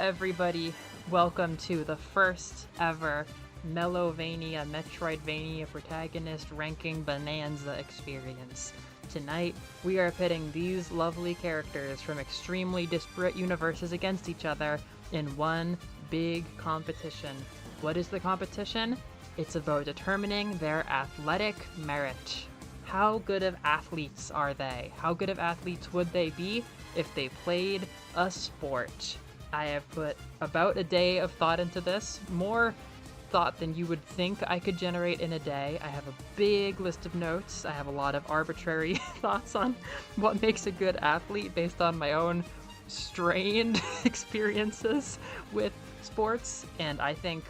everybody. Welcome to the first ever Metroidvania protagonist ranking bonanza experience. Tonight, we are pitting these lovely characters from extremely disparate universes against each other in one big competition. What is the competition? It's about determining their athletic merit. How good of athletes are they? How good of athletes would they be if they played a sport? I have put about a day of thought into this, more thought than you would think I could generate in a day. I have a big list of notes. I have a lot of arbitrary thoughts on what makes a good athlete based on my own strained experiences with sports, and I think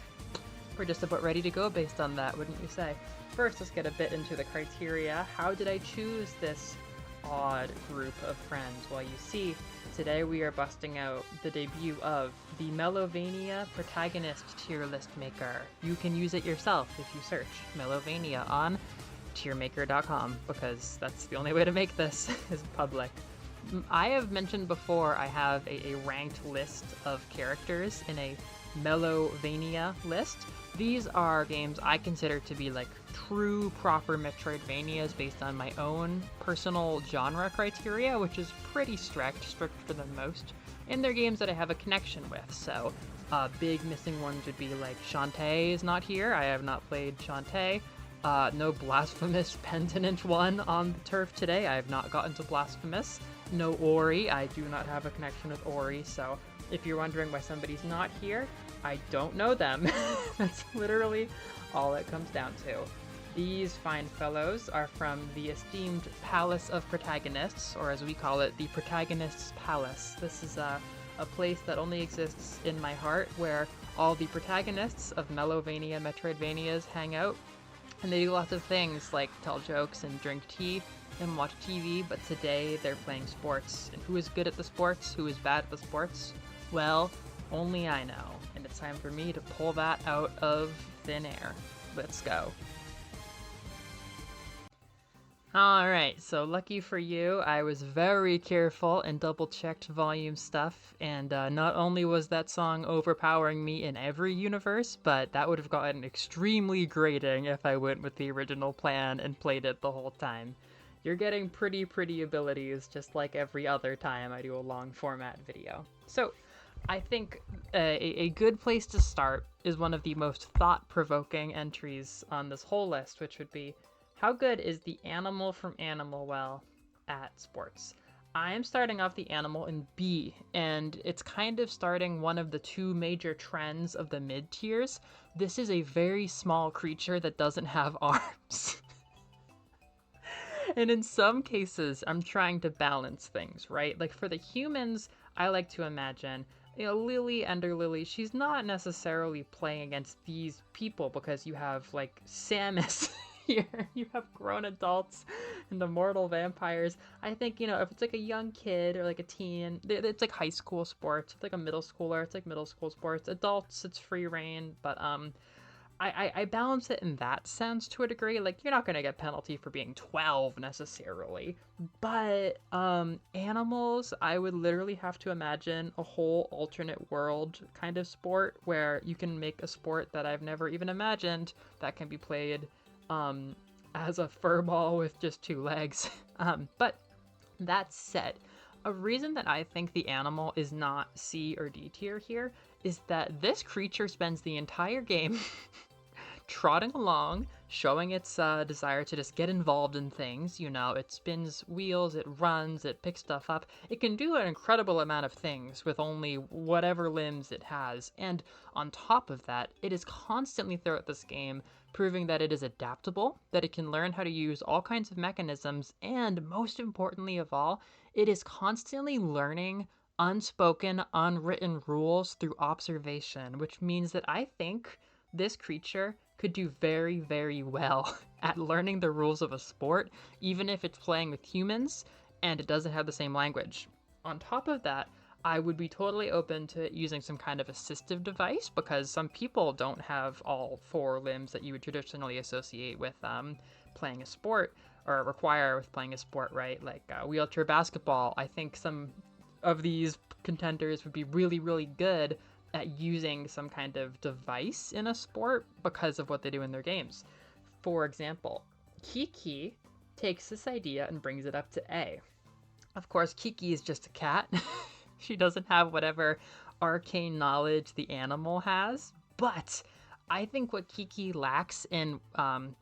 we're just about ready to go based on that, wouldn't you say? First, let's get a bit into the criteria. How did I choose this odd group of friends? Well, you see, today we are busting out the debut of the Metroidvania Protagonist tier list maker. You can use it yourself if you search Metroidvania on tiermaker.com, because that's the only way to make this is public. I have mentioned before I have a ranked list of characters in a Metroidvania list. These are games I consider to be like true proper Metroidvanias based on my own personal genre criteria, which is pretty stricter than most, and they're games that I have a connection with. So big missing ones would be like Shantae is not here. I have not played Shantae. No Blasphemous Penitentiary 1 on the turf today. I have not gotten to Blasphemous. No Ori. I do not have a connection with Ori, so if you're wondering why somebody's not here, I don't know them. That's literally all it comes down to. These fine fellows are from the esteemed Palace of Protagonists, or as we call it, the Protagonists Palace. This is a place that only exists in my heart, where all the protagonists of Metroidvanias hang out, and they do lots of things like tell jokes and drink tea and watch TV, but today they're playing sports. And who is good at the sports? Who is bad at the sports? Well, only I know, and it's time for me to pull that out of thin air. Let's go. Alright, so lucky for you, I was very careful and double-checked volume stuff, and not only was that song overpowering me in every universe, but that would have gotten extremely grating if I went with the original plan and played it the whole time. You're getting pretty abilities just like every other time I do a long format video. So, I think a good place to start is one of the most thought-provoking entries on this whole list, which would be, how good is the animal from Animal Well at sports? I am starting off the animal in B, and it's kind of starting one of the two major trends of the mid-tiers. This is a very small creature that doesn't have arms. And in some cases, I'm trying to balance things, right? Like for the humans, I like to imagine, Lily, Ender Lily, she's not necessarily playing against these people because you have, like, Samus here. You have grown adults and immortal vampires. I think, if it's like a young kid or like a teen, it's like high school sports. It's like a middle schooler, it's like middle school sports. Adults, it's free reign, but, I balance it in that sense to a degree. Like, you're not going to get penalty for being 12 necessarily, but animals, I would literally have to imagine a whole alternate world kind of sport where you can make a sport that I've never even imagined that can be played as a fur ball with just two legs. But that said, a reason that I think the animal is not C or D tier here is that this creature spends the entire game trotting along, showing its desire to just get involved in things. It spins wheels, it runs, it picks stuff up. It can do an incredible amount of things with only whatever limbs it has. And on top of that, it is constantly throughout this game proving that it is adaptable, that it can learn how to use all kinds of mechanisms, and most importantly of all, it is constantly learning unspoken, unwritten rules through observation, which means that I think this creature could do very well at learning the rules of a sport, even if it's playing with humans and it doesn't have the same language. On top of that, I would be totally open to using some kind of assistive device, because some people don't have all four limbs that you would traditionally associate with playing a sport, or require with playing a sport, right? Like wheelchair basketball. I think some of these contenders would be really, really good at using some kind of device in a sport because of what they do in their games. For example, Kiki takes this idea and brings it up to A. Of course, Kiki is just a cat. She doesn't have whatever arcane knowledge the animal has, but I think what Kiki lacks in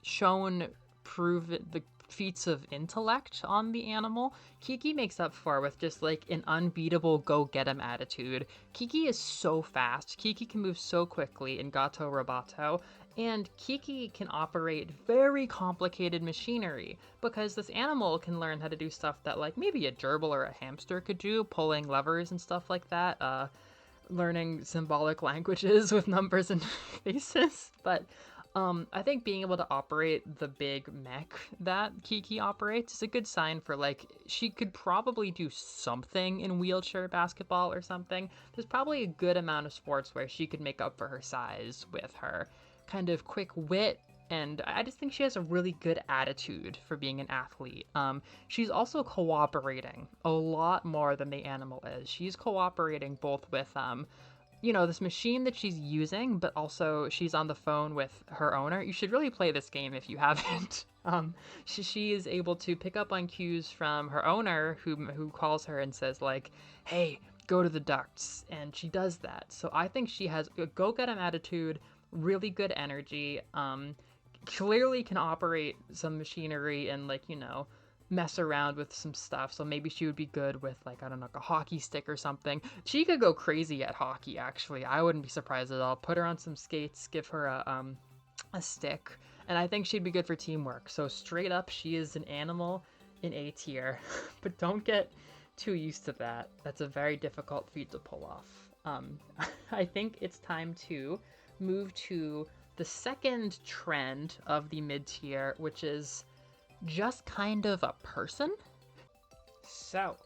shown proven the feats of intellect on the animal, Kiki makes up for with just like an unbeatable go get 'em attitude. Kiki is so fast. Kiki can move so quickly in Gato Roboto, and Kiki can operate very complicated machinery because this animal can learn how to do stuff that like maybe a gerbil or a hamster could do, pulling levers and stuff like that, learning symbolic languages with numbers and faces. But I think being able to operate the big mech that Kiki operates is a good sign for like she could probably do something in wheelchair basketball or something. There's probably a good amount of sports where she could make up for her size with her kind of quick wit, and I just think she has a really good attitude for being an athlete. She's also cooperating a lot more than the animal is. She's cooperating both with this machine that she's using, but also she's on the phone with her owner. You should really play this game if you haven't. She is able to pick up on cues from her owner, who calls her and says like, "Hey, go to the ducts," and she does that. So I think she has a go-get-em attitude, really good energy, clearly can operate some machinery and mess around with some stuff. So maybe she would be good with like, I don't know, like a hockey stick or something. She could go crazy at hockey, actually. I wouldn't be surprised at all. Put her on some skates, give her a stick, and I think she'd be good for teamwork. So straight up, she is an animal in A tier. But don't get too used to that. That's a very difficult feat to pull off. I think it's time to move to the second trend of the mid-tier, which is just kind of a person. So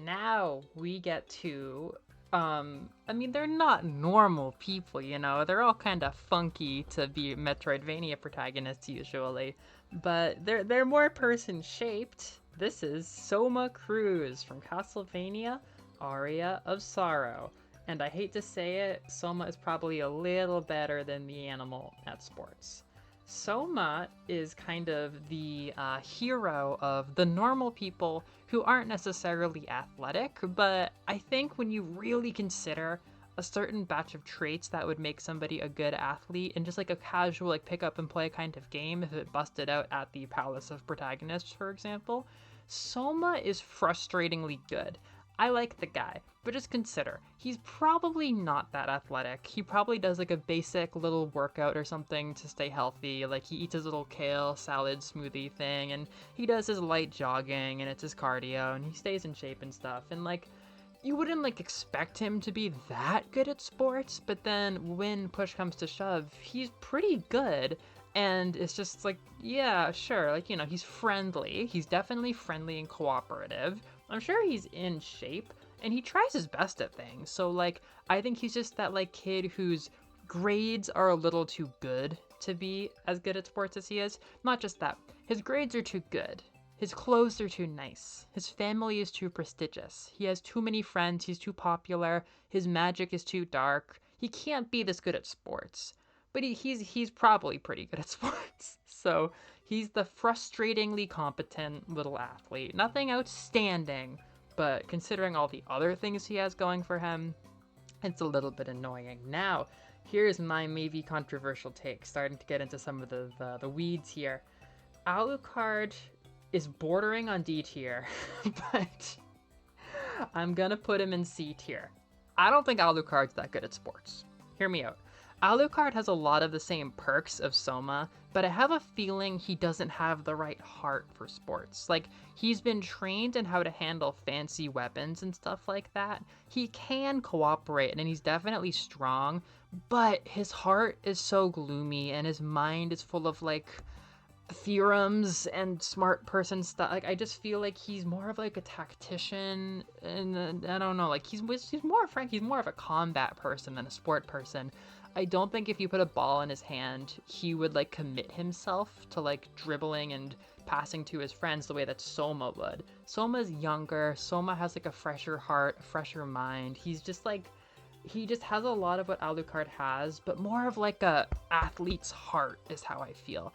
now we get to they're not normal people, they're all kind of funky to be Metroidvania protagonists usually, but they're more person shaped. This is Soma Cruz from Castlevania Aria of Sorrow. And I hate to say it, Soma is probably a little better than the animal at sports. Soma is kind of the hero of the normal people who aren't necessarily athletic, but I think when you really consider a certain batch of traits that would make somebody a good athlete and just like a casual like pick up and play kind of game if it busted out at the Palace of Protagonists, for example, Soma is frustratingly good. I like the guy, but just consider, he's probably not that athletic. He probably does like a basic little workout or something to stay healthy. Like he eats his little kale salad smoothie thing, and he does his light jogging, and it's his cardio, and he stays in shape and stuff. And like, you wouldn't like expect him to be that good at sports, but then when push comes to shove, he's pretty good. And it's just like, yeah, sure, like, he's friendly. He's definitely friendly and cooperative. I'm sure he's in shape, and he tries his best at things. So, like, I think he's just that, like, kid whose grades are a little too good to be as good at sports as he is. Not just that. His grades are too good. His clothes are too nice. His family is too prestigious. He has too many friends. He's too popular. His magic is too dark. He can't be this good at sports. But he's probably pretty good at sports. So he's the frustratingly competent little athlete. Nothing outstanding, but considering all the other things he has going for him, it's a little bit annoying. Now, here's my maybe controversial take, starting to get into some of the weeds here. Alucard is bordering on D tier, but I'm gonna put him in C tier. I don't think Alucard's that good at sports. Hear me out. Alucard has a lot of the same perks of Soma, but I have a feeling he doesn't have the right heart for sports. Like, he's been trained in how to handle fancy weapons and stuff like that. He can cooperate, and he's definitely strong, but his heart is so gloomy, and his mind is full of, like, theorems and smart person stuff. Like, I just feel like he's more of like a tactician, and I don't know, like he's more frank. He's more of a combat person than a sport person. I don't think if you put a ball in his hand, he would like commit himself to like dribbling and passing to his friends the way that Soma would. Soma's younger. Soma has like a fresher heart, a fresher mind. He's just like he just has a lot of what Alucard has, but more of like a athlete's heart is how I feel.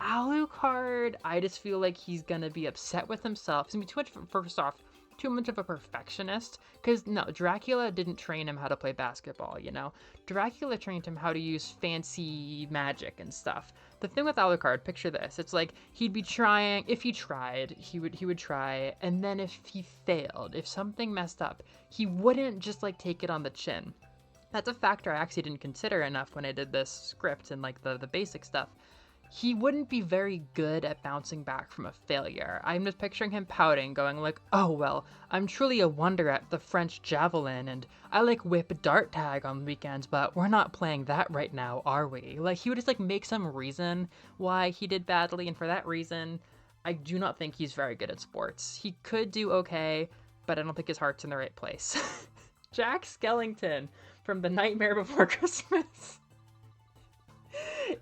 Alucard, I just feel like he's gonna be upset with himself. He's gonna be too much. First off, too much of a perfectionist. Because no, Dracula didn't train him how to play basketball. You know, Dracula trained him how to use fancy magic and stuff. The thing with Alucard, picture this: it's like he'd be trying. If he tried, he would try, and then if he failed, if something messed up, he wouldn't just like take it on the chin. That's a factor I actually didn't consider enough when I did this script and like the basic stuff. He wouldn't be very good at bouncing back from a failure. I'm just picturing him pouting, going like, oh well, I'm truly a wonder at the French javelin, and I like whip dart tag on weekends, but we're not playing that right now, are we? Like, he would just like make some reason why he did badly, and for that reason, I do not think he's very good at sports. He could do okay, but I don't think his heart's in the right place. Jack Skellington from The Nightmare Before Christmas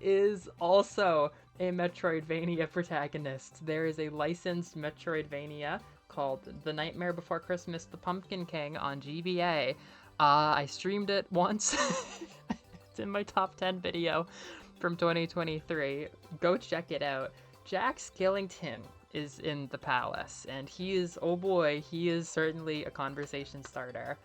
is also a Metroidvania protagonist. There is a licensed Metroidvania called The Nightmare Before Christmas The Pumpkin King on GBA. I streamed it once. It's in my top 10 video from 2023. Go check it out. Jack Skellington is in the palace, and he is, oh boy, he is certainly a conversation starter.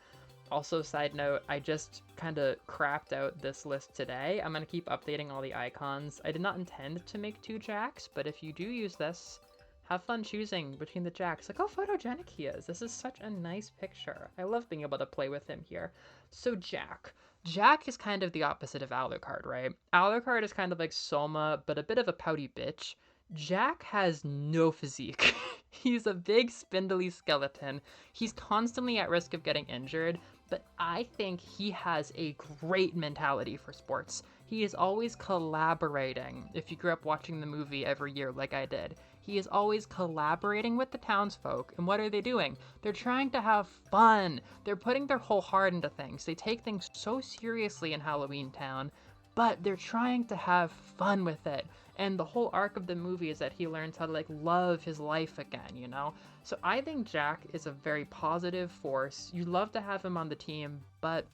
Also, side note, I just kind of crapped out this list today. I'm going to keep updating all the icons. I did not intend to make 2 Jacks, but if you do use this, have fun choosing between the Jacks. Look how photogenic he is. This is such a nice picture. I love being able to play with him here. So Jack. Jack is kind of the opposite of Alucard, right? Alucard is kind of like Soma, but a bit of a pouty bitch. Jack has no physique. He's a big, spindly skeleton. He's constantly at risk of getting injured, but I think he has a great mentality for sports. He is always collaborating. If you grew up watching the movie every year like I did, he is always collaborating with the townsfolk. And what are they doing? They're trying to have fun. They're putting their whole heart into things. They take things so seriously in Halloween Town, but they're trying to have fun with it. And the whole arc of the movie is that he learns how to like love his life again, you know? So I think Jack is a very positive force. You love to have him on the team, but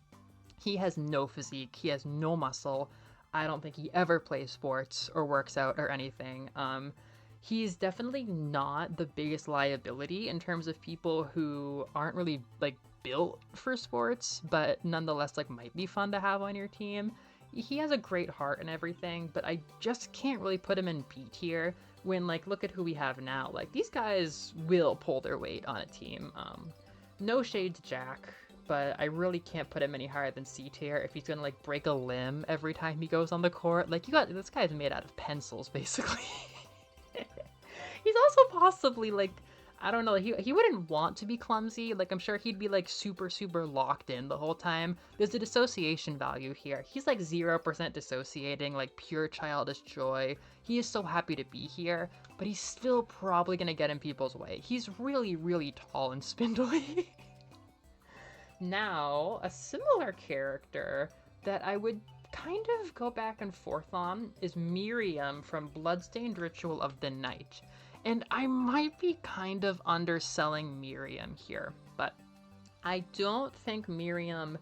he has no physique. He has no muscle. I don't think he ever plays sports or works out or anything. He's definitely not the biggest liability in terms of people who aren't really like built for sports, but nonetheless like might be fun to have on your team. He has a great heart and everything, but I just can't really put him in B tier when, like, look at who we have now. Like, these guys will pull their weight on a team. No shade to Jack, but I really can't put him any higher than C tier if he's gonna, like, break a limb every time he goes on the court. Like, this guy's made out of pencils, basically. He's also possibly, like, I don't know, he wouldn't want to be clumsy. Like, I'm sure he'd be, like, super, super locked in the whole time. There's a dissociation value here. He's, like, 0% dissociating, like, pure childish joy. He is so happy to be here, but he's still probably gonna get in people's way. He's really, really tall and spindly. Now, a similar character that I would kind of go back and forth on is Miriam from Bloodstained Ritual of the Night. And I might be kind of underselling Miriam here, but I don't think Miriam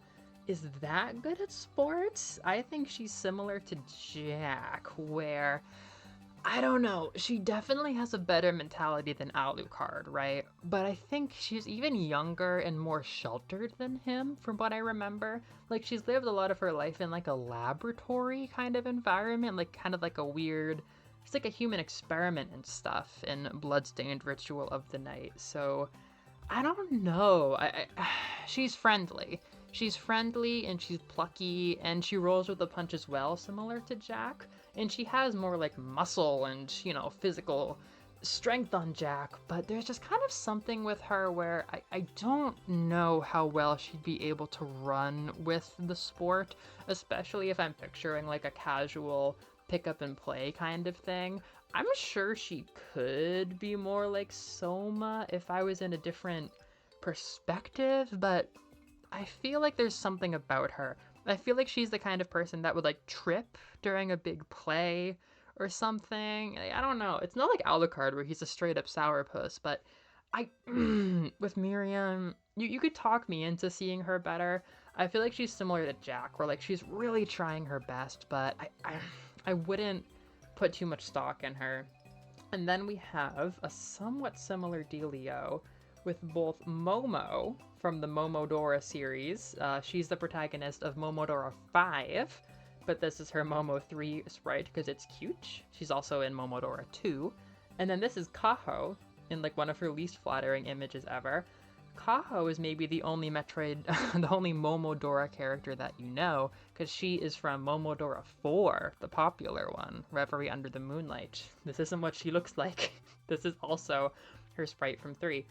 is that good at sports. I think she's similar to Jack, where, I don't know, she definitely has a better mentality than Alucard, right? But I think she's even younger and more sheltered than him, from what I remember. Like, she's lived a lot of her life in, like, a laboratory kind of environment, like, kind of like a weird... It's like a human experiment and stuff in Bloodstained Ritual of the Night. So, I don't know. She's friendly. She's friendly and she's plucky and she rolls with the punch as well, similar to Jack. And she has more like muscle and, you know, physical strength on Jack. But there's just kind of something with her where I don't know how well she'd be able to run with the sport, especially if I'm picturing like a casual pick up and play kind of thing. I'm sure she could be more like Soma if I was in a different perspective, but I feel like there's something about her. I feel like she's the kind of person that would like trip during a big play or something. I don't know. It's not like Alucard where he's a straight up sourpuss, but I with Miriam, you could talk me into seeing her better. I feel like she's similar to Jack, where like she's really trying her best, but I wouldn't put too much stock in her. And then we have a somewhat similar dealio with both Momo from the Momodora series. She's the protagonist of Momodora 5, but this is her Momo 3 sprite because it's cute. She's also in Momodora 2. And then this is Kaho in like one of her least flattering images ever. Kaho is maybe the only Metroid, the only Momodora character that you know, because she is from Momodora 4, the popular one, Reverie Under the Moonlight. This isn't what she looks like. This is also her sprite from 3.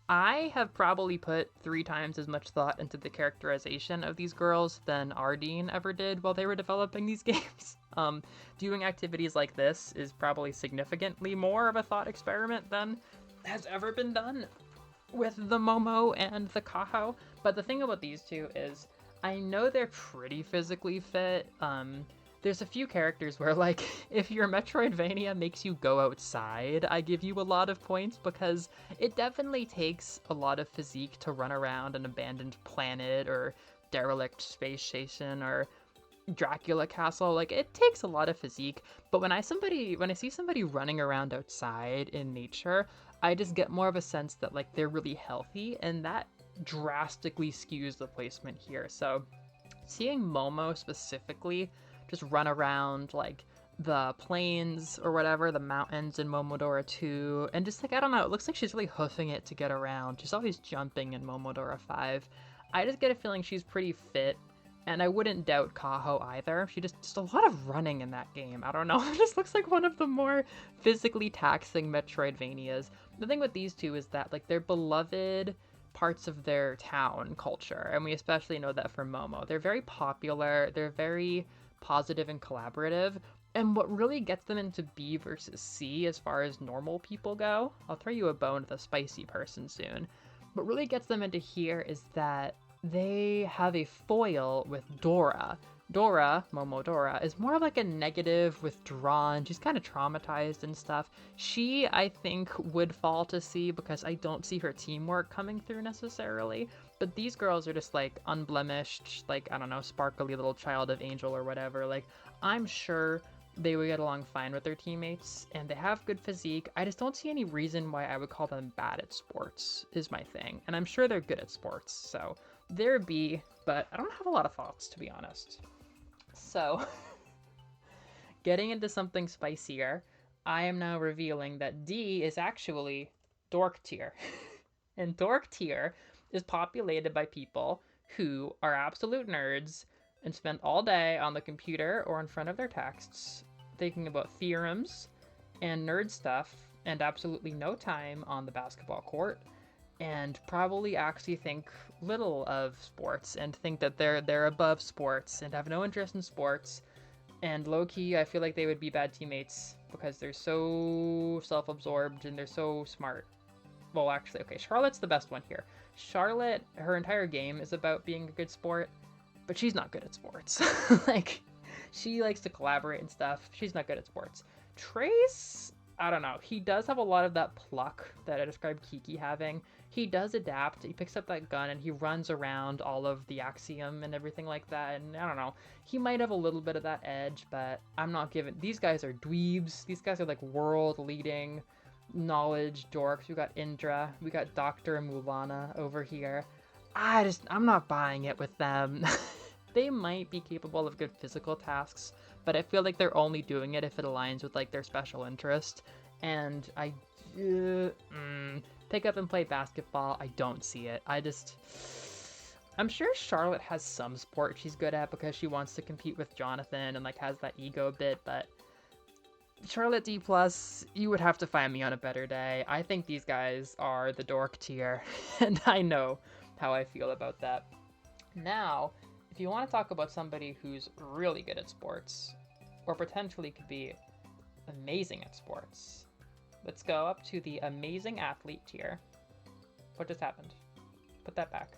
I have probably put 3 times as much thought into the characterization of these girls than Ardeen ever did while they were developing these games. Doing activities like this is probably significantly more of a thought experiment than has ever been done with the Momo and the Kaho. But the thing about these two is I know they're pretty physically fit. There's a few characters where, like, if your Metroidvania makes you go outside, I give you a lot of points because it definitely takes a lot of physique to run around an abandoned planet or derelict space station or Dracula castle. Like, it takes a lot of physique, but when I see somebody running around outside in nature, I just get more of a sense that like they're really healthy, and that drastically skews the placement here. So seeing Momo specifically just run around like the plains or whatever, the mountains in Momodora 2, and just like, I don't know, it looks like she's really hoofing it to get around. She's always jumping in Momodora 5. I just get a feeling she's pretty fit, and I wouldn't doubt Kaho either. She just a lot of running in that game. I don't know. It just looks like one of the more physically taxing Metroidvanias. The thing with these two is that like they're beloved parts of their town culture, and we especially know that for Momo. They're very popular. They're very positive and collaborative. And what really gets them into B versus C as far as normal people go, I'll throw you a bone with a spicy person soon. What really gets them into here is that they have a foil with Dora. Dora, Momodora, is more of like a negative, withdrawn. She's kind of traumatized and stuff. She, I think, would fall to C because I don't see her teamwork coming through necessarily. But these girls are just like unblemished, like, I don't know, sparkly little child of Angel or whatever. Like, I'm sure they would get along fine with their teammates, and they have good physique. I just don't see any reason why I would call them bad at sports, is my thing. And I'm sure they're good at sports, so they're B, but I don't have a lot of thoughts, to be honest. So, getting into something spicier, I am now revealing that D is actually dork tier. And dork tier is populated by people who are absolute nerds and spend all day on the computer or in front of their texts thinking about theorems and nerd stuff, and absolutely no time on the basketball court, and probably actually think little of sports and think that they're above sports and have no interest in sports. And low-key, I feel like they would be bad teammates because they're so self-absorbed and they're so smart. Well, actually, okay, Charlotte's the best one here. Charlotte, her entire game is about being a good sport, but she's not good at sports. Like, she likes to collaborate and stuff. She's not good at sports. Trace, I don't know. He does have a lot of that pluck that I described Kiki having. He does adapt. He picks up that gun and he runs around all of the Axiom and everything like that. And I don't know. He might have a little bit of that edge, but I'm not giving... These guys are dweebs. These guys are like world-leading knowledge dorks. We got Indra. We got Dr. Mulana over here. I'm not buying it with them. They might be capable of good physical tasks, but I feel like they're only doing it if it aligns with like their special interest. And pick up and play basketball, I don't see it. I'm sure Charlotte has some sport she's good at because she wants to compete with Jonathan and like has that ego bit, but Charlotte D+, you would have to find me on a better day. I think these guys are the dork tier, and I know how I feel about that. Now, if you want to talk about somebody who's really good at sports, or potentially could be amazing at sports, let's go up to the amazing athlete tier. What just happened? Put that back.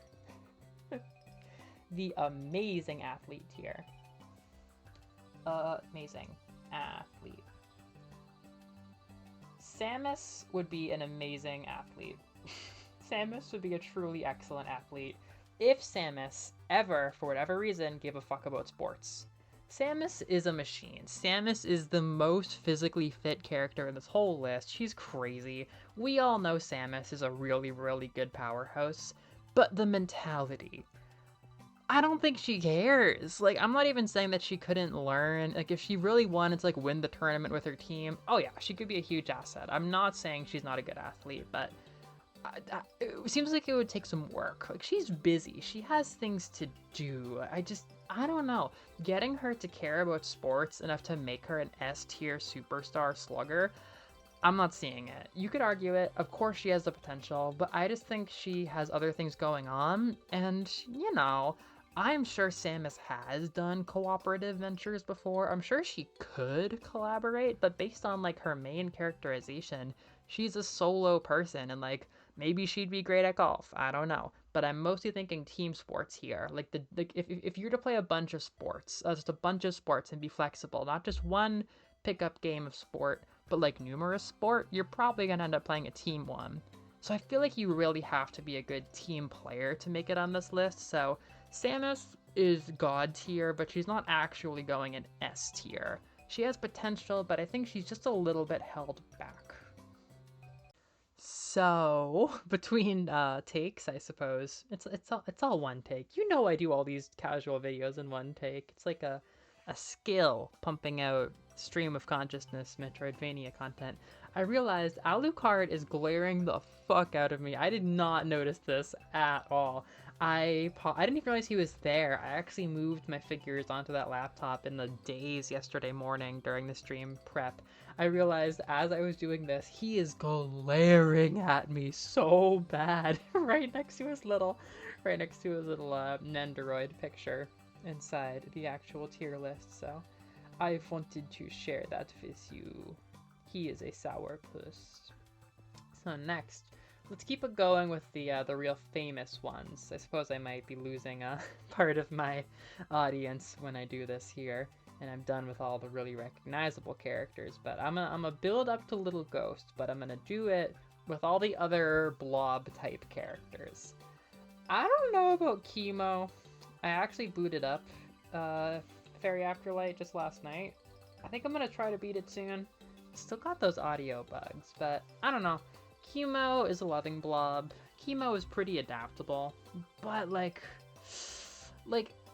the amazing athlete tier. Amazing athlete. Samus would be an amazing athlete. Samus would be a truly excellent athlete if Samus ever, for whatever reason, gave a fuck about sports. Samus is a machine. Samus is the most physically fit character in this whole list. She's crazy. We all know Samus is a really, really good powerhouse. But the mentality. I don't think she cares. Like, I'm not even saying that she couldn't learn. Like, if she really wanted to, like, win the tournament with her team, oh yeah, she could be a huge asset. I'm not saying she's not a good athlete, but it seems like it would take some work. Like, she's busy. She has things to do. I don't know. Getting her to care about sports enough to make her an S-tier superstar slugger, I'm not seeing it. You could argue it. Of course she has the potential, but I just think she has other things going on, and, you know, I'm sure Samus has done cooperative ventures before. I'm sure she could collaborate, but based on, like, her main characterization, she's a solo person, and, like, maybe she'd be great at golf. I don't know. But I'm mostly thinking team sports here. Like, if you're to play a bunch of sports, just a bunch of sports and be flexible, not just one pickup game of sport, but, like, numerous sport, you're probably going to end up playing a team one. So I feel like you really have to be a good team player to make it on this list, so Samus is God tier, but she's not actually going in S tier. She has potential, but I think she's just a little bit held back. So, between takes, I suppose, it's all one take. You know I do all these casual videos in one take. It's like a skill pumping out stream of consciousness Metroidvania content. I realized Alucard is glaring the fuck out of me. I did not notice this at all. I didn't even realize he was there. I actually moved my figures onto that laptop in the days yesterday morning during the stream prep. I realized as I was doing this, he is glaring at me so bad right next to his little Nendoroid picture inside the actual tier list. So I wanted to share that with you. He is a sourpuss. So next, let's keep it going with the real famous ones. I suppose I might be losing part of my audience when I do this here, and I'm done with all the really recognizable characters. But I'm gonna build up to Little Ghost, but I'm gonna do it with all the other blob type characters. I don't know about Chemo. I actually booted up Fairy Afterlight just last night. I think I'm gonna try to beat it soon. Still got those audio bugs, but I don't know. Chemo is a loving blob. Chemo is pretty adaptable, but like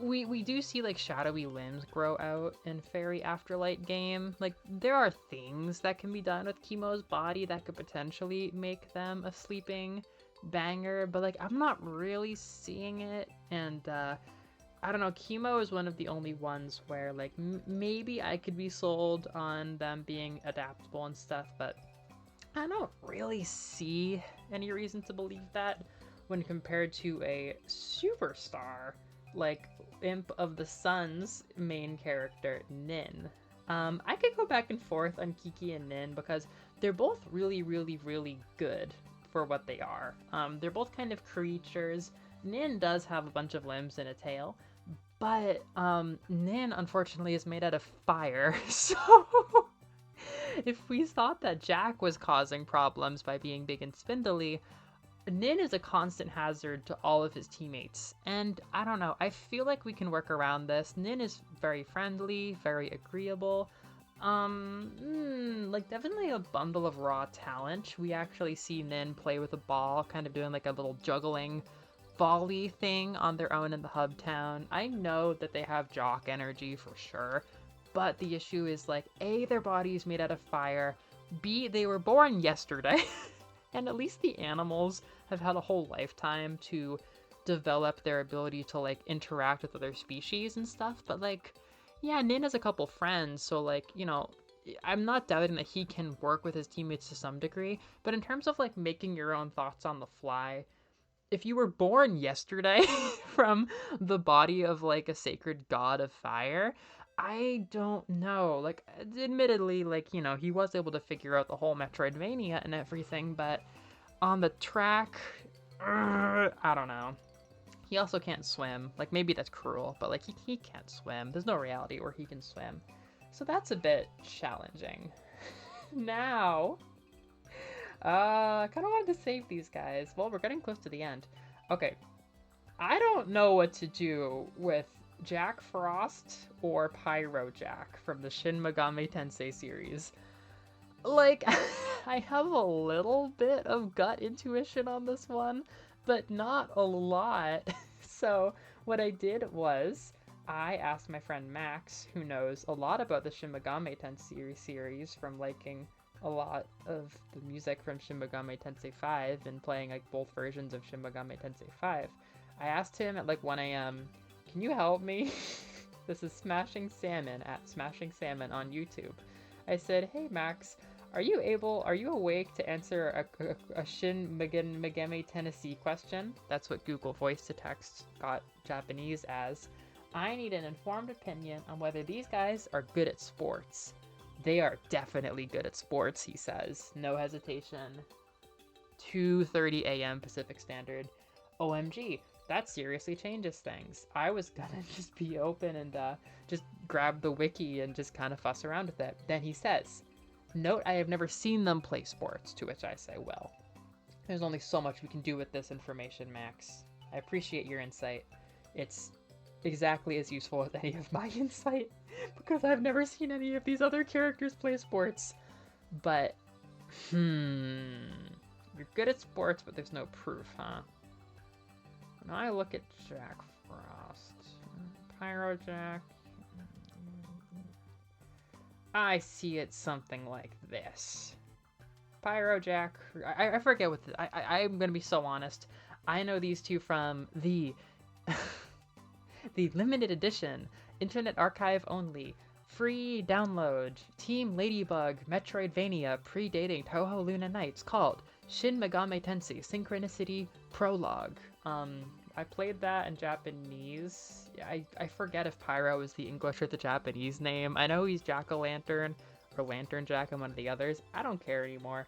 we do see like shadowy limbs grow out in Fairy Afterlight game. Like, there are things that can be done with Chemo's body that could potentially make them a sleeping banger, but like I'm not really seeing it. And I don't know, Chemo is one of the only ones where like maybe I could be sold on them being adaptable and stuff, but I don't really see any reason to believe that when compared to a superstar like Imp of the Sun's main character, Nin. I could go back and forth on Kiki and Nin because they're both really, really, really good for what they are. They're both kind of creatures. Nin does have a bunch of limbs and a tail, but Nin unfortunately is made out of fire, so if we thought that Jack was causing problems by being big and spindly, Nin is a constant hazard to all of his teammates, and I don't know, I feel like we can work around this. Nin is very friendly, very agreeable, like definitely a bundle of raw talent. We actually see Nin play with a ball, kind of doing like a little juggling volley thing on their own in the hub town. I know that they have jock energy for sure, but the issue is like, A, their body is made out of fire, B, they were born yesterday, and at least the animals have had a whole lifetime to develop their ability to like interact with other species and stuff. But like, yeah, Nin has a couple friends, so like, you know, I'm not doubting that he can work with his teammates to some degree, but in terms of like making your own thoughts on the fly, if you were born yesterday from the body of like a sacred god of fire, I don't know. Like, admittedly, like, you know, he was able to figure out the whole Metroidvania and everything, but on the track, I don't know. He also can't swim. Like, maybe that's cruel, but like he can't swim. There's no reality where he can swim. So that's a bit challenging. Now, I kind of wanted to save these guys. Well, we're getting close to the end. Okay, I don't know what to do with Jack Frost or Pyro Jack from the Shin Megami Tensei series. Like, I have a little bit of gut intuition on this one, but not a lot. So what I did was I asked my friend Max, who knows a lot about the Shin Megami Tensei series from liking a lot of the music from Shin Megami Tensei 5 and playing like both versions of Shin Megami Tensei 5. I asked him at like 1 a.m., can you help me? This is Smashing Salmon at Smashing Salmon on YouTube. I said, hey Max, are you awake to answer a Shin Megami Tennessee question? That's what Google Voice to Text got Japanese as. I need an informed opinion on whether these guys are good at sports. They are definitely good at sports, he says. No hesitation. 2:30 a.m. Pacific Standard. OMG, that seriously changes things. I was gonna just be open and just grab the wiki and just kind of fuss around with it. Then he says, note I have never seen them play sports, to which I say, well, there's only so much we can do with this information, Max. I appreciate your insight. It's exactly as useful as any of my insight, because I've never seen any of these other characters play sports. But, you're good at sports, but there's no proof, huh? When I look at Jack Frost, Pyro Jack, I see it something like this. Pyro Jack, I forget what I'm gonna be so honest. I know these two from the the limited edition, Internet Archive only, free download, Team Ladybug Metroidvania predating Touhou Luna Nights called Shin Megami Tensei Synchronicity Prologue. I played that in Japanese. I forget if Pyro is the English or the Japanese name. I know he's Jack-o'-lantern or Lantern Jack and one of the others. I don't care anymore.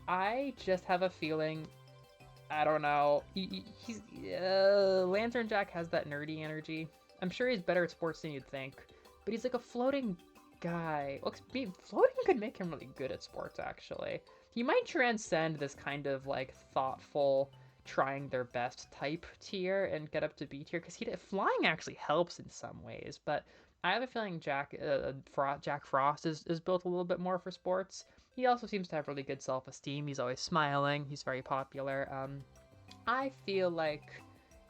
I just have a feeling, I don't know, he's Lantern Jack has that nerdy energy. I'm sure he's better at sports than you'd think, but he's like a floating guy. Floating could make him really good at sports, actually. He might transcend this kind of like thoughtful, trying their best type tier and get up to B tier, because flying actually helps in some ways, but I have a feeling Jack Frost is built a little bit more for sports. He also seems to have really good self-esteem. He's always smiling. He's very popular. I feel like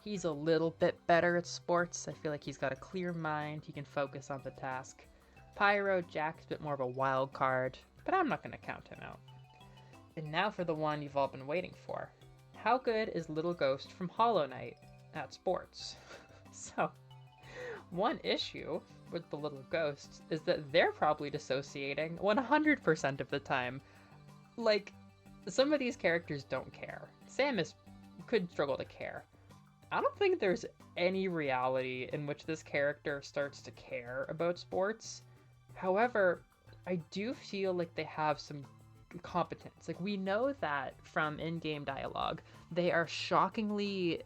he's a little bit better at sports. I feel like he's got a clear mind. He can focus on the task. Pyro Jack's a bit more of a wild card, but I'm not going to count him out. And now for the one you've all been waiting for. How good is Little Ghost from Hollow Knight at sports? So, one issue with the Little Ghosts is that they're probably dissociating 100% of the time. Like, some of these characters don't care. Samus could struggle to care. I don't think there's any reality in which this character starts to care about sports. However, I do feel like they have some competence. Like, we know that from in-game dialogue, they are shockingly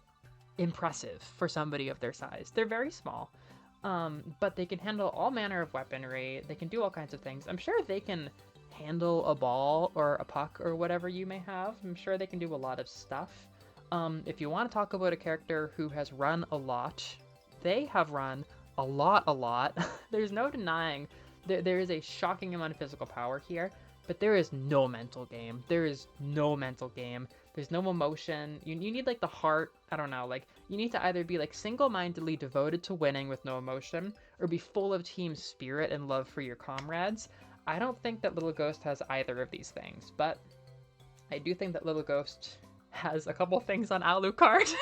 impressive for somebody of their size. They're very small, but they can handle all manner of weaponry. They can do all kinds of things. I'm sure they can handle a ball or a puck or whatever you may have. I'm sure they can do a lot of stuff. If you want to talk about a character who has run a lot, they have run a lot. There's no denying there is a shocking amount of physical power here, but there is no mental game. There's no emotion. You need like the heart. I don't know, like you need to either be like single-mindedly devoted to winning with no emotion, or be full of team spirit and love for your comrades. I don't think that Little Ghost has either of these things, but I do think that Little Ghost has a couple things on Alucard.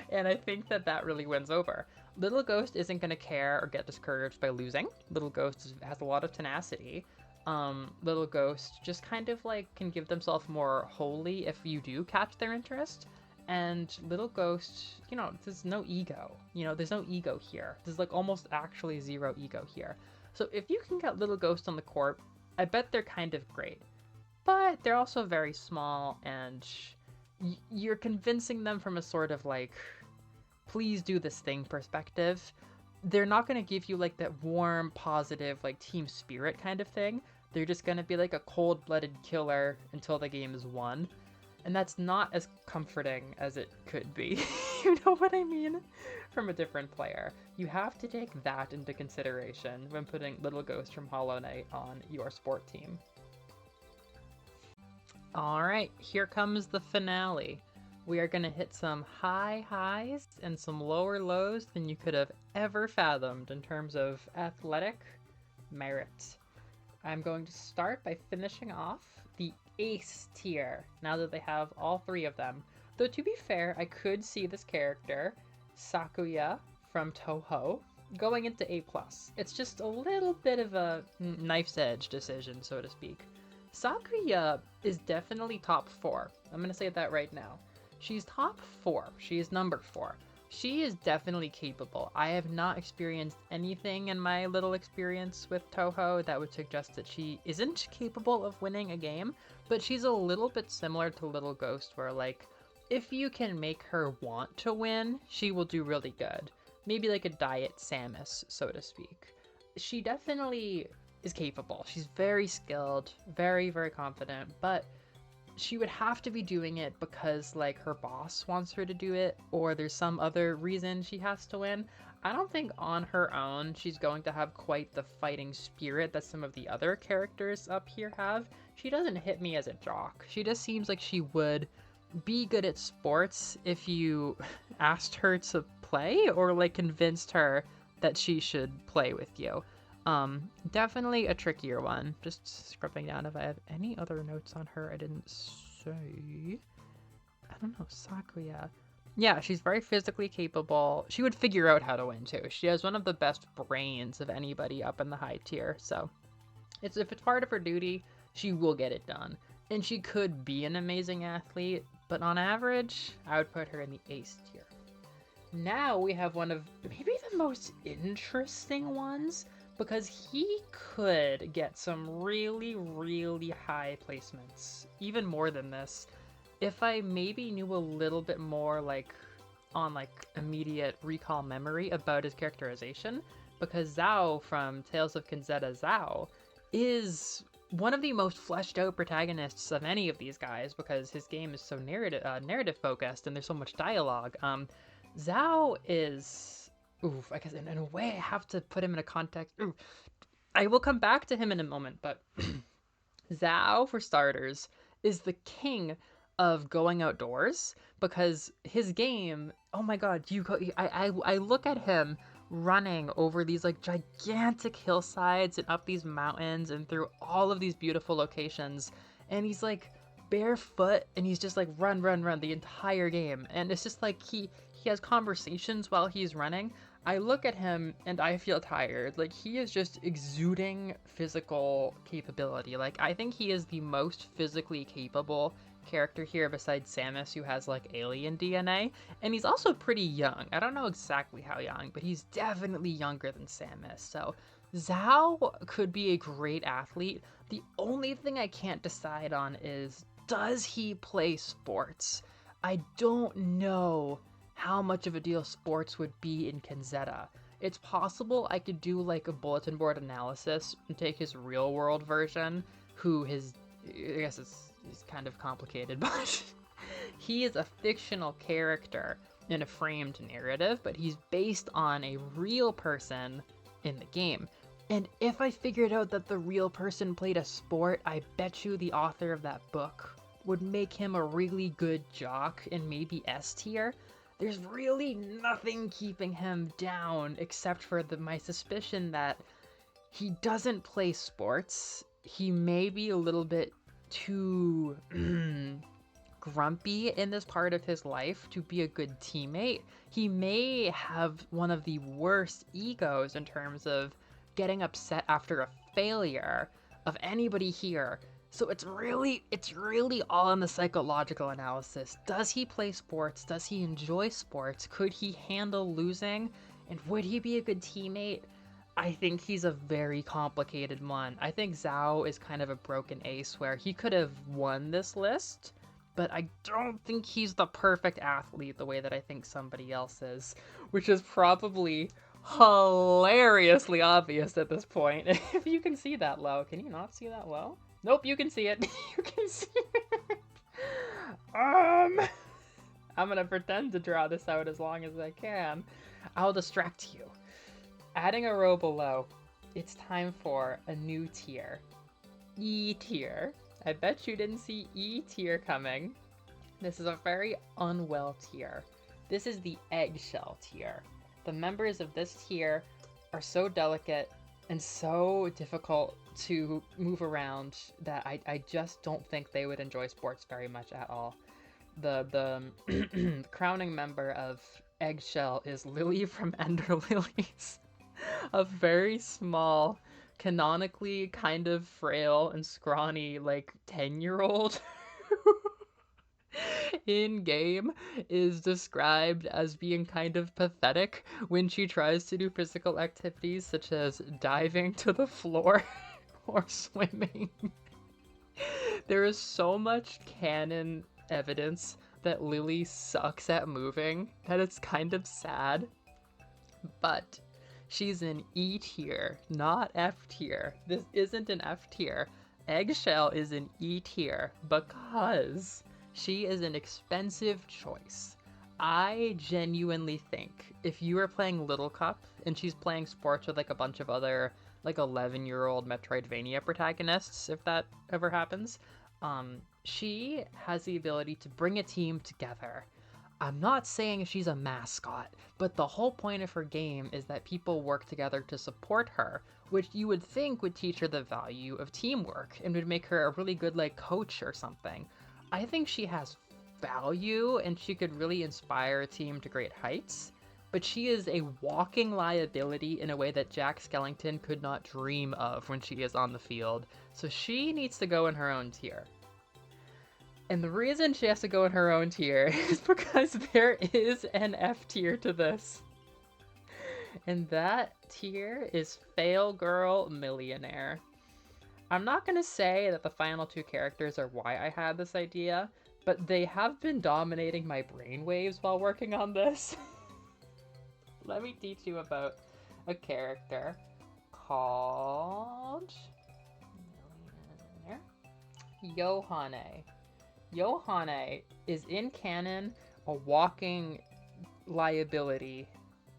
And I think that really wins over. Little Ghost isn't going to care or get discouraged by losing. Little Ghost has a lot of tenacity. Little Ghost just kind of like can give themselves more wholly if you do catch their interest. And Little Ghost, there's no ego. There's no ego here. There's like almost actually zero ego here. So if you can get Little Ghost on the court, I bet they're kind of great. But they're also very small, and you're convincing them from a sort of like, please do this thing perspective. They're not going to give you like that warm, positive, like team spirit kind of thing. They're just going to be like a cold-blooded killer until the game is won. And that's not as comforting as it could be. You know what I mean? From a different player. You have to take that into consideration when putting Little Ghost from Hollow Knight on your sport team. Alright, here comes the finale. We are going to hit some high highs and some lower lows than you could have ever fathomed in terms of athletic merit. I'm going to start by finishing off the ace tier, now that they have all three of them. Though to be fair, I could see this character, Sakuya from Toho, going into A+. It's just a little bit of a knife's edge decision, so to speak. Sakuya is definitely top 4. I'm going to say that right now. She's top 4. She is number 4. She is definitely capable. I have not experienced anything in my little experience with Toho that would suggest that she isn't capable of winning a game, but she's a little bit similar to Little Ghost, where like, if you can make her want to win, she will do really good. Maybe like a Diet Samus, so to speak. She definitely is capable. She's very skilled, very, very confident, but she would have to be doing it because like her boss wants her to do it, or there's some other reason she has to win. I don't think on her own she's going to have quite the fighting spirit that some of the other characters up here have. She doesn't hit me as a jock. She just seems like she would be good at sports if you asked her to play or like convinced her that she should play with you. Definitely a trickier one. Just scrubbing down if I have any other notes on her I didn't say. I don't know, Sakuya. Yeah, she's very physically capable. She would figure out how to win too. She has one of the best brains of anybody up in the high tier, so if it's part of her duty, she will get it done. And she could be an amazing athlete, but on average, I would put her in the ace tier. Now we have one of maybe the most interesting ones, because he could get some really, really high placements, even more than this, if I maybe knew a little bit more like on like immediate recall memory about his characterization, because Zhao from Tales of Kinzetta Zhao is one of the most fleshed out protagonists of any of these guys, because his game is so narrative focused and there's so much dialogue. Zhao is... Oof, I guess in a way I have to put him in a context. Oof. I will come back to him in a moment, but Zhao, for starters, is the king of going outdoors, because his game, oh my god, I look at him running over these like gigantic hillsides and up these mountains and through all of these beautiful locations, and he's like barefoot and he's just like run the entire game, and it's just like he has conversations while he's running. I look at him and I feel tired. Like, he is just exuding physical capability. Like, I think he is the most physically capable character here besides Samus, who has like alien DNA, and he's also pretty young. I don't know exactly how young, but he's definitely younger than Samus. So Zhao could be a great athlete. The only thing I can't decide on is, does he play sports? I don't know how much of a deal sports would be in Kinzetta. It's possible I could do like a bulletin board analysis and take his real world version, I guess it's kind of complicated, but he is a fictional character in a framed narrative, but he's based on a real person in the game. And if I figured out that the real person played a sport, I bet you the author of that book would make him a really good jock in maybe S tier. There's really nothing keeping him down except for my suspicion that he doesn't play sports. He may be a little bit too grumpy in this part of his life to be a good teammate. He may have one of the worst egos in terms of getting upset after a failure of anybody here. So it's really all in the psychological analysis. Does he play sports? Does he enjoy sports? Could he handle losing? And would he be a good teammate? I think he's a very complicated one. I think Zhao is kind of a broken ace where he could have won this list but I don't think he's the perfect athlete the way that I think somebody else is, which is probably hilariously obvious at this point. If you can see that low, can you not see that low? Nope, you can see it. You can see it. I'm gonna pretend to draw this out as long as I can. I'll distract you. Adding a row below, it's time for a new tier. E tier. I bet you didn't see E tier coming. This is a very unwell tier. This is the eggshell tier. The members of this tier are so delicate and so difficult to move around that I just don't think they would enjoy sports very much at all. The crowning member of eggshell is Lily from Ender Lilies. A very small, canonically kind of frail and scrawny, like 10-year-old in game is described as being kind of pathetic when she tries to do physical activities such as diving to the floor or swimming. There is so much canon evidence that Lily sucks at moving that it's kind of sad. But she's in E tier, not F tier. This isn't an F tier. Eggshell is an E tier because she is an expensive choice. I genuinely think if you are playing Little Cup and she's playing sports with like a bunch of other like 11-year-old Metroidvania protagonists, if that ever happens, she has the ability to bring a team together. I'm not saying she's a mascot, but the whole point of her game is that people work together to support her, which you would think would teach her the value of teamwork and would make her a really good like coach or something. I think she has value and she could really inspire a team to great heights, but she is a walking liability in a way that Jack Skellington could not dream of when she is on the field, so she needs to go in her own tier. And the reason she has to go in her own tier is because there is an F tier to this. And that tier is Fail Girl Millionaire. I'm not going to say that the final two characters are why I had this idea, but they have been dominating my brainwaves while working on this. Let me teach you about a character called Yohane. Yohane is in canon a walking liability.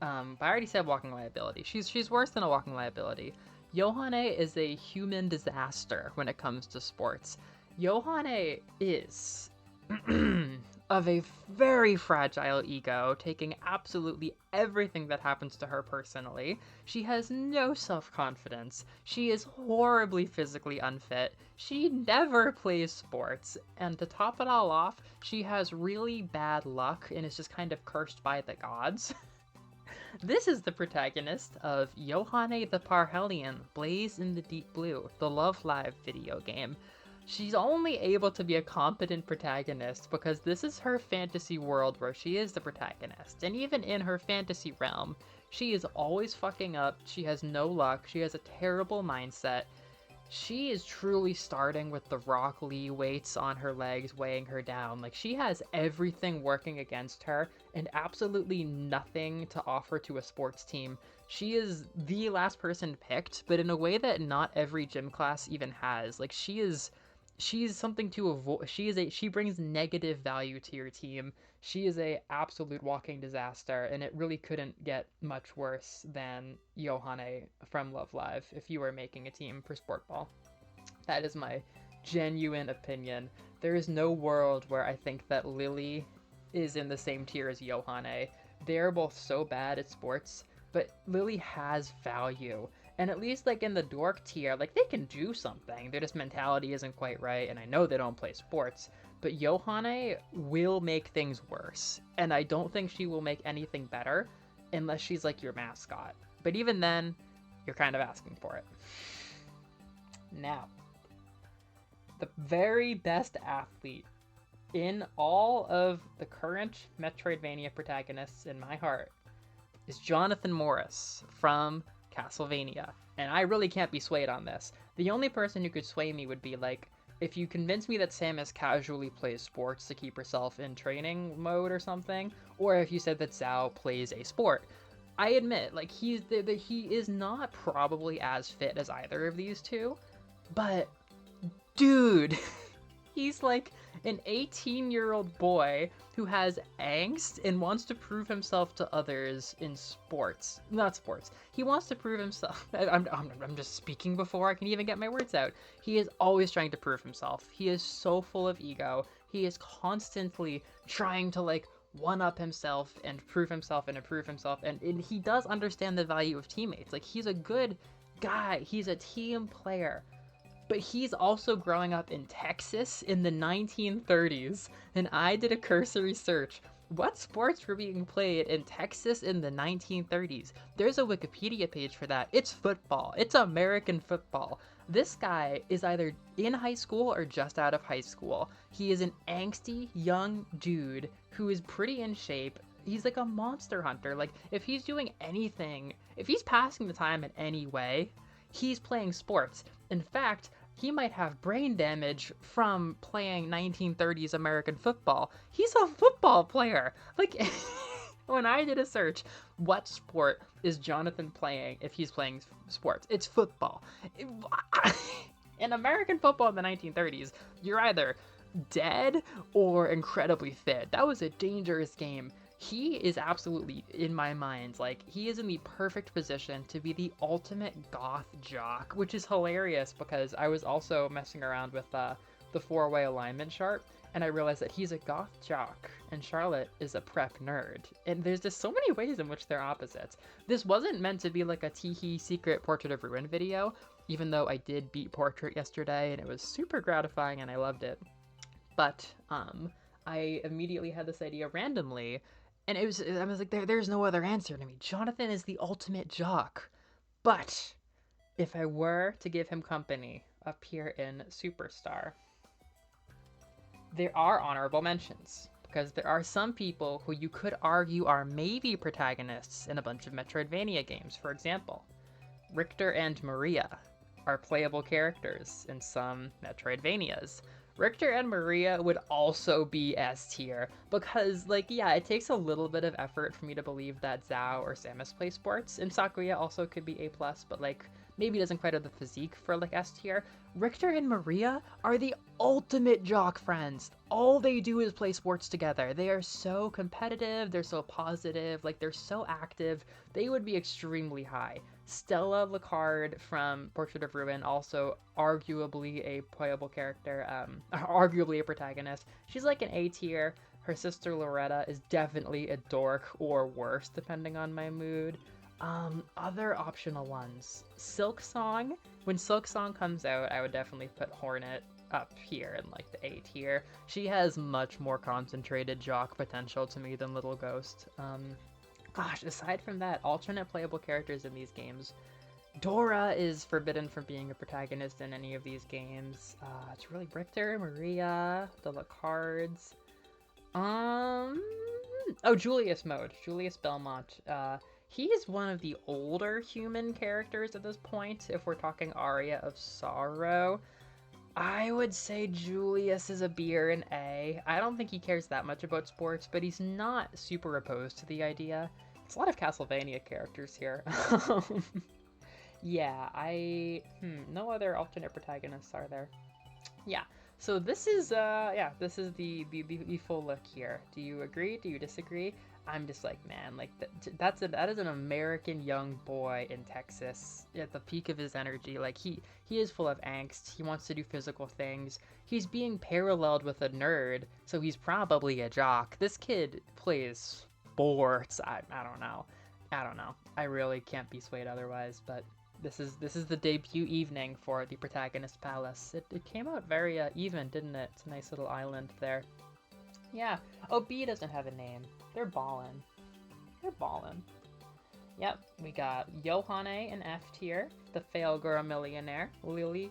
I already said walking liability. She's worse than a walking liability. Yohane is a human disaster when it comes to sports. Yohane is of a very fragile ego, taking absolutely everything that happens to her personally. She has no self-confidence. She is horribly physically unfit. She never plays sports. And to top it all off, she has really bad luck and is just kind of cursed by the gods. This is the protagonist of Yohane the Parhelion, Blaze in the Deep Blue, the Love Live video game. She's only able to be a competent protagonist because this is her fantasy world where she is the protagonist. And even in her fantasy realm, she is always fucking up, she has no luck, she has a terrible mindset. She is truly starting with the Rock Lee weights on her legs weighing her down. Like, she has everything working against her and absolutely nothing to offer to a sports team. She is the last person picked, but in a way that not every gym class even has. Like, she's something to avoid. She brings negative value to your team. She is a absolute walking disaster, and it really couldn't get much worse than Yohane from Love Live if you were making a team for Sport Ball. That is my genuine opinion. There is no world where I think that Lily is in the same tier as Yohane. They're both so bad at sports, but Lily has value. And at least, like, in the dork tier, like, they can do something. Their just mentality isn't quite right, and I know they don't play sports. But Yohane will make things worse. And I don't think she will make anything better unless she's, like, your mascot. But even then, you're kind of asking for it. Now, the very best athlete in all of the current Metroidvania protagonists in my heart is Jonathan Morris from Castlevania. And I really can't be swayed on this. The only person who could sway me would be like if you convince me that Samus casually plays sports to keep herself in training mode or something, or if you said that Zhao plays a sport, I admit, like, he is not probably as fit as either of these two, but dude, he's like an 18-year-old boy who has angst and wants to prove himself to others in sports. Not sports. He wants to prove himself. I'm just speaking before I can even get my words out. He is always trying to prove himself. He is so full of ego. He is constantly trying to, like, one-up himself and prove himself and improve himself. And he does understand the value of teammates. Like, he's a good guy. He's a team player. But he's also growing up in Texas in the 1930s, and I did a cursory search. What sports were being played in Texas in the 1930s? There's a Wikipedia page for that. It's football. It's American football. This guy is either in high school or just out of high school. He is an angsty young dude who is pretty in shape. He's like a monster hunter. Like, if he's doing anything, if he's passing the time in any way, he's playing sports. In fact, he might have brain damage from playing 1930s American football. He's a football player. Like, when I did a search, what sport is Jonathan playing if he's playing sports? It's football. In American football in the 1930s, you're either dead or incredibly fit. That was a dangerous game. He is absolutely, in my mind, like, he is in the perfect position to be the ultimate goth jock, which is hilarious because I was also messing around with the 4-way alignment chart, and I realized that he's a goth jock and Charlotte is a prep nerd. And there's just so many ways in which they're opposites. This wasn't meant to be like a teehee secret Portrait of Ruin video, even though I did beat Portrait yesterday and it was super gratifying and I loved it. But I immediately had this idea randomly. And I was like, there's no other answer to me. Jonathan is the ultimate jock. But if I were to give him company up here in Superstar, there are honorable mentions. Because there are some people who you could argue are maybe protagonists in a bunch of Metroidvania games. For example, Richter and Maria are playable characters in some Metroidvanias. Richter and Maria would also be S tier because, like, yeah, it takes a little bit of effort for me to believe that Zhao or Samus play sports, and Sakuya also could be A+, but, like, maybe doesn't quite have the physique for, like, S tier. Richter and Maria are the ultimate jock friends. All they do is play sports together. They are so competitive, they're so positive, like, they're so active. They would be extremely high. Stella Lacard from Portrait of Ruin, also arguably a playable character, arguably a protagonist. She's like an A tier. Her sister Loretta is definitely a dork or worse, depending on my mood. Other optional ones. Silksong. When Silksong comes out, I would definitely put Hornet up here in like the A tier. She has much more concentrated jock potential to me than Little Ghost. Gosh, aside from that, alternate playable characters in these games. Dora is forbidden from being a protagonist in any of these games. It's really Richter, Maria, the Lacards. Oh, Julius Mode. Julius Belmont. He is one of the older human characters at this point, if we're talking Aria of Sorrow. I would say Julius is a B or an A. I don't think he cares that much about sports, but he's not super opposed to the idea. There's a lot of Castlevania characters here. Yeah, no other alternate protagonists are there. Yeah, so this is, this is the full look here. Do you agree? Do you disagree? I'm just like, man, like, that is an American young boy in Texas at the peak of his energy. Like, he is full of angst. He wants to do physical things. He's being paralleled with a nerd, so he's probably a jock. This kid plays sports. I don't know. I really can't be swayed otherwise, but this is the debut evening for the Protagonist Palace. It came out very even, didn't it? It's a nice little island there. Yeah. Oh, B doesn't have a name. They're ballin'. Yep, we got Yohane in F tier, the Failgirl Millionaire, Lily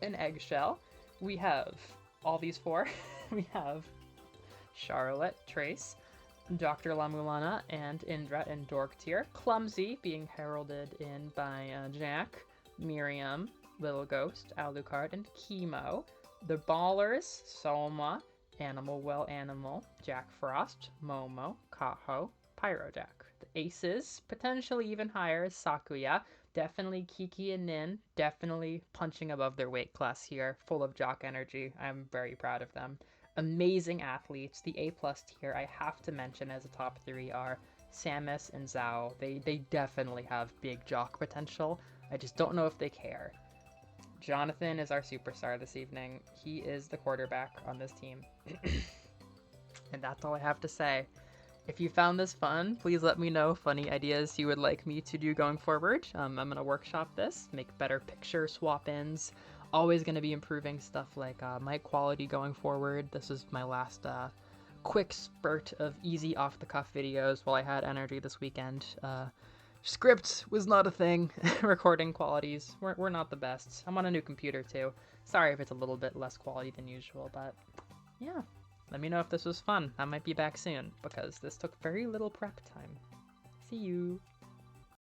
in Eggshell. We have all these four. We have Charlotte, Trace, Dr. La Mulana, and Indra in Dork tier. Clumsy being heralded in by Jack, Miriam, Little Ghost, Alucard, and Chemo. The ballers, Soma, Animal Well Animal, Jack Frost, Momo, Kaho, Pyrojack. The aces, potentially even higher, is Sakuya. Definitely Kiki and Nin, definitely punching above their weight class here, full of jock energy. I'm very proud of them. Amazing athletes. The A plus tier I have to mention as a top three are Samus and Zhao. They definitely have big jock potential. I just don't know if they care. Jonathan is our superstar this evening. He is the quarterback on this team. And that's all I have to say. If you found this fun, please let me know funny ideas you would like me to do going forward. I'm going to workshop this, make better picture swap-ins. Always going to be improving stuff like mic quality going forward. This is my last quick spurt of easy off-the-cuff videos while I had energy this weekend. Script was not a thing. Recording qualities we're not the best. I'm on a new computer too. Sorry if it's a little bit less quality than usual, but yeah. Let me know if this was fun. I might be back soon, because this took very little prep time. See you!